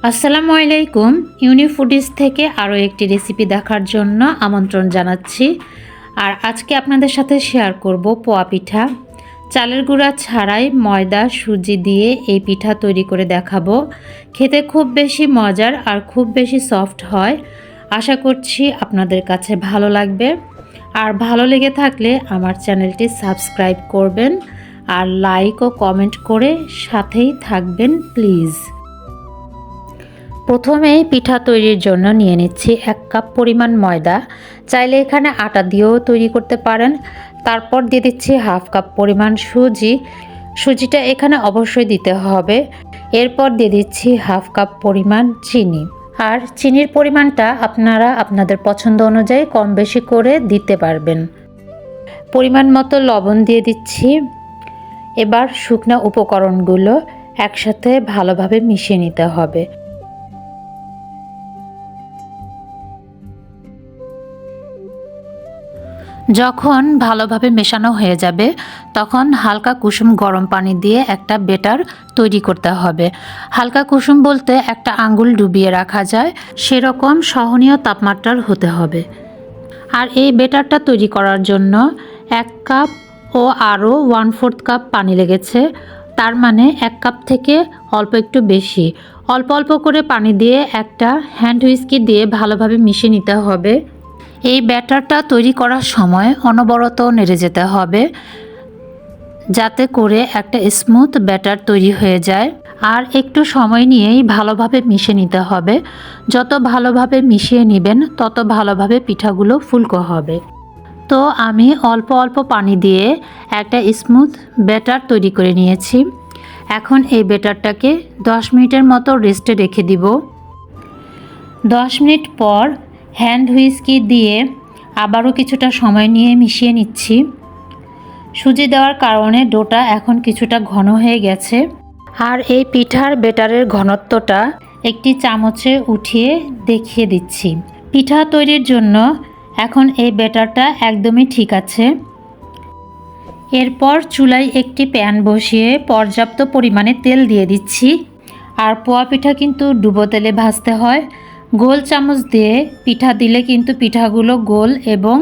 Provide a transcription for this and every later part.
আসসালামু আলাইকুম। ইউনিফুডিস থেকে আরও একটি রেসিপি দেখার জন্য আমন্ত্রণ জানাচ্ছি। আর আজকে আপনাদের সাথে শেয়ার করব পোয়া পিঠা। চালের গুঁড়া ছাড়াই ময়দা সুজি দিয়ে এই পিঠা তৈরি করে দেখাবো। খেতে খুব বেশি মজার আর খুব বেশি সফট হয়। আশা করছি আপনাদের কাছে ভালো লাগবে। আর ভালো লেগে থাকলে আমার চ্যানেলটি সাবস্ক্রাইব করবেন আর লাইক ও কমেন্ট করে সাথেই থাকবেন প্লিজ। প্রথমেই পিঠা তৈরির জন্য নিয়ে নিচ্ছি 1 কাপ পরিমাণ ময়দা। চাইলে এখানে আটা দিয়েও তৈরি করতে পারেন। তারপর দিয়ে দিচ্ছি 1/2 কাপ পরিমাণ সুজি। সুজিটা এখানে অবশ্যই দিতে হবে। এরপর দিয়ে দিচ্ছি 1/2 কাপ পরিমাণ চিনি। আর চিনির পরিমাণটা আপনারা আপনাদের পছন্দ অনুযায়ী কম বেশি করে দিতে পারবেন। পরিমাণ মতো লবণ দিয়ে দিচ্ছি। এবার শুকনো উপকরণগুলো একসাথে ভালোভাবে মিশিয়ে নিতে হবে। যখন ভালোভাবে মেশানো হয়ে যাবে তখন হালকা কুসুম গরম পানি দিয়ে একটা ব্যাটার তৈরি করতে হবে। হালকা কুসুম বলতে একটা আঙ্গুল ডুবিয়ে রাখা যায় সেরকম সহনীয় তাপমাত্রার হতে হবে। আর এই ব্যাটারটা তৈরি করার জন্য 1 কাপ ও আরও 1/4 কাপ পানি লেগেছে। তার মানে 1 কাপ থেকে অল্প একটু বেশি। অল্প অল্প করে পানি দিয়ে একটা হ্যান্ড হুইস্কি দিয়ে ভালোভাবে মিশিয়ে নিতে হবে। এই ব্যাটারটা তৈরি করার সময় অনবরত নেড়ে যেতে হবে যাতে করে একটা স্মুথ ব্যাটার তৈরি হয়ে যায়। আর একটু সময় নিয়েই ভালোভাবে মিশিয়ে নিতে হবে। যত ভালোভাবে মিশিয়ে নেবেন তত ভালোভাবে পিঠাগুলো ফুলকো হবে। তো আমি অল্প অল্প পানি দিয়ে একটা স্মুথ ব্যাটার তৈরি করে নিয়েছি। এখন এই ব্যাটারটাকে 10 মিনিটের মতো রেস্টে রেখে দিব। 10 মিনিট পর হ্যান্ড হুইস্কি দিয়ে আবারও কিছুটা সময় নিয়ে মিশিয়ে নিচ্ছি। সুজি দেওয়ার কারণে ডোটা এখন কিছুটা ঘন হয়ে গেছে। আর এই পিঠার ব্যাটারের ঘনত্বটা একটি চামচে উঠিয়ে দেখিয়ে দিচ্ছি। পিঠা তৈরির জন্য এখন এই ব্যাটারটা একদমই ঠিক আছে। এরপর চুলায় একটি প্যান বসিয়ে পর্যাপ্ত পরিমাণে তেল দিয়ে দিচ্ছি। আর পোয়া পিঠা কিন্তু ডুবো তেলে ভাজতে হয়। গোল চামচ দিয়ে পিঠা দিলে কিন্তু পিঠাগুলো গোল এবং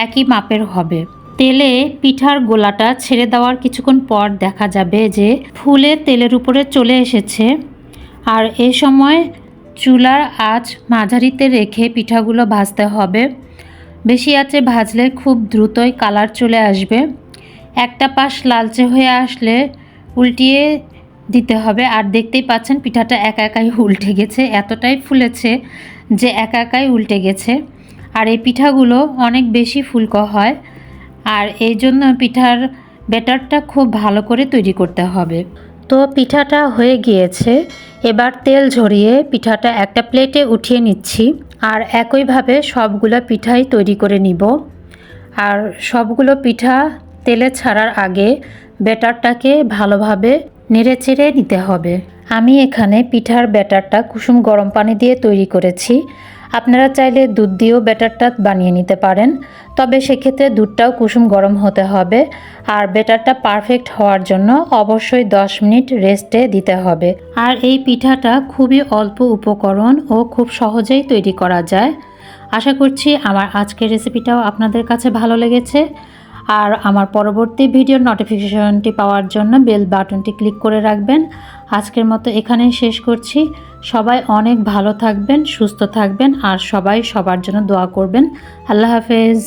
একই মাপের হবে। তেলে পিঠার গোলাটা ছেড়ে দেওয়ার কিছুক্ষণ পর দেখা যাবে যে ফুলে তেলের উপরে চলে এসেছে। আর এই সময় চুলার আঁচ মাঝারিতে রেখে পিঠাগুলো ভাজতে হবে। বেশি আঁচে ভাজলে খুব দ্রুতই কালার চলে আসবে। একটা পাশ লালচে হয়ে আসলে উল্টিয়ে দিতে হবে। আর দেখতেই পাচ্ছেন পিঠাটা একা একাই উল্টে গেছে, এতটাই ফুলেছে যে একা একাই উল্টে গেছে। আর এই পিঠাগুলো অনেক বেশি ফুলকো হয়। আর এই জন্য পিঠার ব্যাটারটা খুব ভালো করে তৈরি করতে হবে। তো পিঠাটা হয়ে গিয়েছে। এবার তেল ঝরিয়ে পিঠাটা একটা প্লেটে উঠিয়ে নিচ্ছি। আর একইভাবে সবগুলো পিঠাই তৈরি করে নিব। আর সবগুলো পিঠা তেলে ছাড়ার আগে ব্যাটারটাকে ভালোভাবে নেড়েচেড়ে নিতে হবে। আমি এখানে পিঠার ব্যাটারটা কুসুম গরম পানি দিয়ে তৈরি করেছি। আপনারা চাইলে দুধ দিয়েও ব্যাটারটা বানিয়ে নিতে পারেন, তবে সেক্ষেত্রে দুধটাও কুসুম গরম হতে হবে। আর ব্যাটারটা পারফেক্ট হওয়ার জন্য অবশ্যই 10 মিনিট রেস্টে দিতে হবে। আর এই পিঠাটা খুবই অল্প উপকরণ ও খুব সহজেই তৈরি করা যায়। আশা করছি আমার আজকের রেসিপিটাও আপনাদের কাছে ভালো লেগেছে। আর আমার পরবর্তী ভিডিওর নোটিফিকেশনটি পাওয়ার জন্য বেল বাটনটি ক্লিক করে রাখবেন। আজকের মতো এখানেই শেষ করছি। সবাই অনেক ভালো থাকবেন, সুস্থ থাকবেন আর সবাই সবার জন্য দোয়া করবেন। আল্লাহ হাফেজ।